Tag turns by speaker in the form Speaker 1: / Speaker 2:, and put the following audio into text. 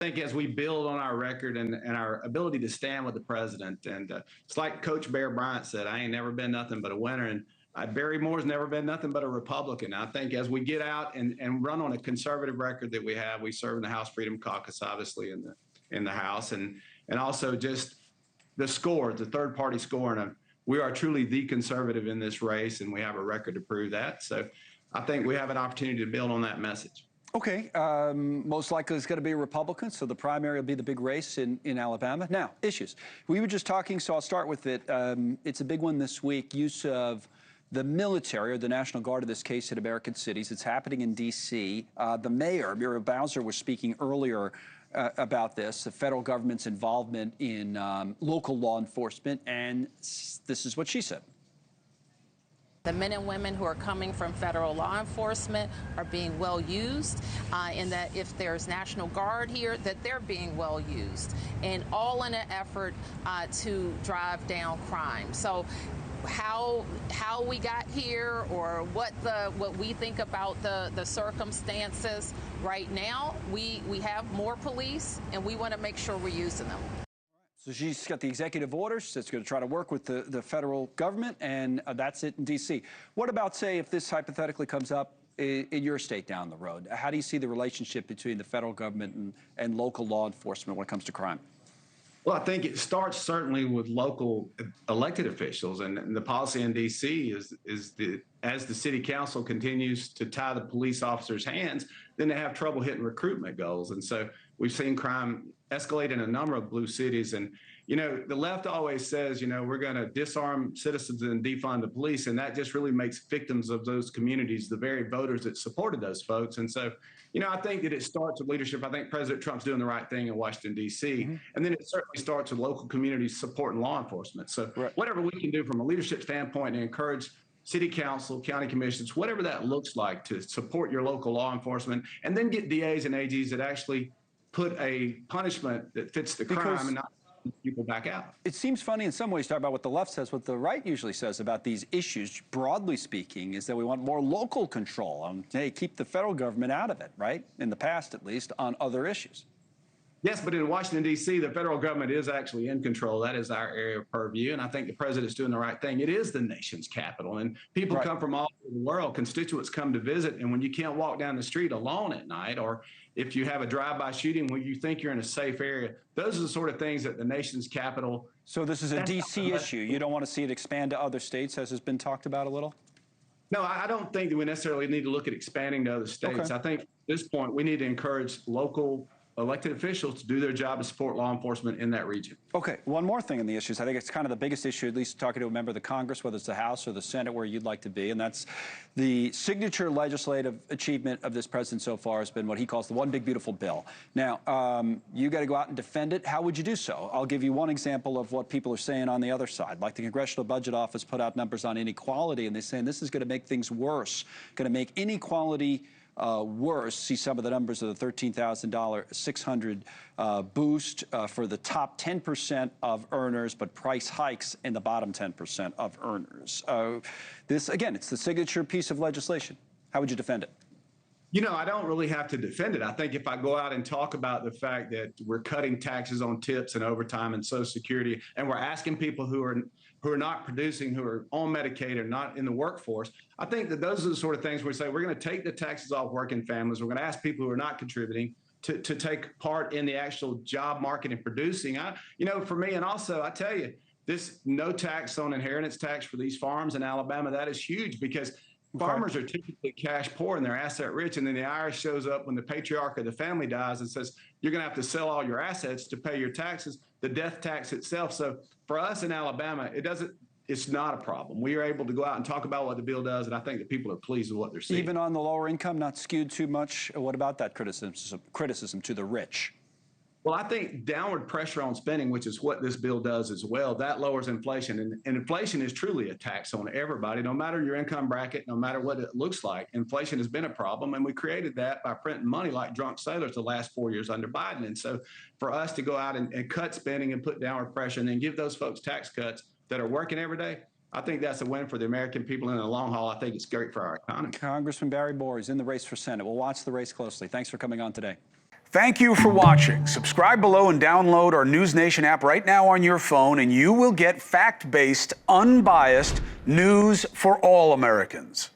Speaker 1: think as we build on our record and our ability to stand with the president, and it's like Coach Bear Bryant said, I ain't never been nothing but a winner. And Barry Moore's never been nothing but a Republican. I think as we get out and run on a conservative record that we have, we serve in the House Freedom Caucus, obviously in the House, and also just the score, the third party score. And we are truly the conservative in this race, and we have a record to prove that. So I think we have an opportunity to build on that message.
Speaker 2: Okay, most likely it's going to be a Republican, so the primary will be the big race in Alabama. Now, issues. We were just talking, so I'll start with it. It's a big one this week, use of the military, or the National Guard in this case, in American cities. It's happening in D.C. The mayor, Muriel Bowser, was speaking earlier about this, the federal government's involvement in local law enforcement, and this is what she said.
Speaker 3: The men and women who are coming from federal law enforcement are being well used, and that if there's National Guard here, that they're being well used, and all in an effort to drive down crime. So how we got here, or what we think about the circumstances right now, we have more police, and we want to make sure we're using them.
Speaker 2: So she's got the executive orders that's going to try to work with the federal government, and that's it in D.C. What about, say, if this hypothetically comes up in your state down the road? How do you see the relationship between the federal government and local law enforcement when it comes to crime?
Speaker 1: Well, I think it starts certainly with local elected officials, and the policy in D.C. is as the city council continues to tie the police officers' hands, then they have trouble hitting recruitment goals. And so we've seen crime escalate in a number of blue cities. And, you know, the left always says, you know, we're going to disarm citizens and defund the police. And that just really makes victims of those communities the very voters that supported those folks. And so, you know, I think that it starts with leadership. I think President Trump's doing the right thing in Washington, D.C. And then it certainly starts with local communities supporting law enforcement. So whatever we can do from a leadership standpoint to encourage city council, county commissions, whatever that looks like, to support your local law enforcement, and then get DAs and AGs that actually put a punishment that fits the crime and not people back out.
Speaker 2: It seems funny in some ways to talk about what the left says. What the right usually says about these issues, broadly speaking, is that we want more local control. Hey, keep the federal government out of it, right? In the past, at least, on other issues.
Speaker 1: Yes, but in Washington, D.C., the federal government is actually in control. That is our area of purview, and I think the president's doing the right thing. It is the nation's capital, and people come from all over the world. Constituents come to visit, and when you can't walk down the street alone at night, or if you have a drive-by shooting where you think you're in a safe area, those are the sort of things that the nation's capital.
Speaker 2: So this is a D.C. issue. You don't want to see it expand to other states, as has been talked about a little?
Speaker 1: No, I don't think that we necessarily need to look at expanding to other states. I think at this point we need to encourage local elected officials to do their job to support law enforcement in that region.
Speaker 2: Okay, one more thing in the issues. I think it's kind of the biggest issue, at least talking to a member of the Congress, whether it's the House or the Senate, where you'd like to be, and that's the signature legislative achievement of this president so far has been what he calls the one big beautiful bill. Now, you got to go out and defend it. How would you do so? I'll give you one example of what people are saying on the other side. Like the Congressional Budget Office put out numbers on inequality, and they're saying this is going to make things worse, going to make inequality worse. See some of the numbers of the $13,000 600 boost for the top 10% of earners, but price hikes in the bottom 10% of earners. This, again, it's the signature piece of legislation. How would you defend it?
Speaker 1: You know, I don't really have to defend it. I think if I go out and talk about the fact that we're cutting taxes on tips and overtime and Social Security, and we're asking people who are not producing, who are on Medicaid or not in the workforce, I think that those are the sort of things where we say we're going to take the taxes off working families. We're going to ask people who are not contributing to take part in the actual job market and producing. You know, for me, and also I tell you, this no tax on inheritance tax for these farms in Alabama, that is huge, because farmers are typically cash poor and they're asset rich, and then the IRS shows up when the patriarch of the family dies and says, you're going to have to sell all your assets to pay your taxes, the death tax itself. So for us in Alabama, it's not a problem. We are able to go out and talk about what the bill does, and I think that people are pleased with what they're seeing.
Speaker 2: Even on the lower income, not skewed too much? What about that criticism to the rich?
Speaker 1: Well, I think downward pressure on spending, which is what this bill does as well, that lowers inflation. And inflation is truly a tax on everybody, no matter your income bracket, no matter what it looks like. Inflation has been a problem, and we created that by printing money like drunk sailors the last 4 years under Biden. And so for us to go out and cut spending and put downward pressure and then give those folks tax cuts that are working every day, I think that's a win for the American people. In the long haul, I think it's great for our economy.
Speaker 2: Congressman Barry Moore is in the race for Senate. We'll watch the race closely. Thanks for coming on today.
Speaker 4: Thank you for watching. Subscribe below and download our NewsNation app right now on your phone, and you will get fact-based, unbiased news for all Americans.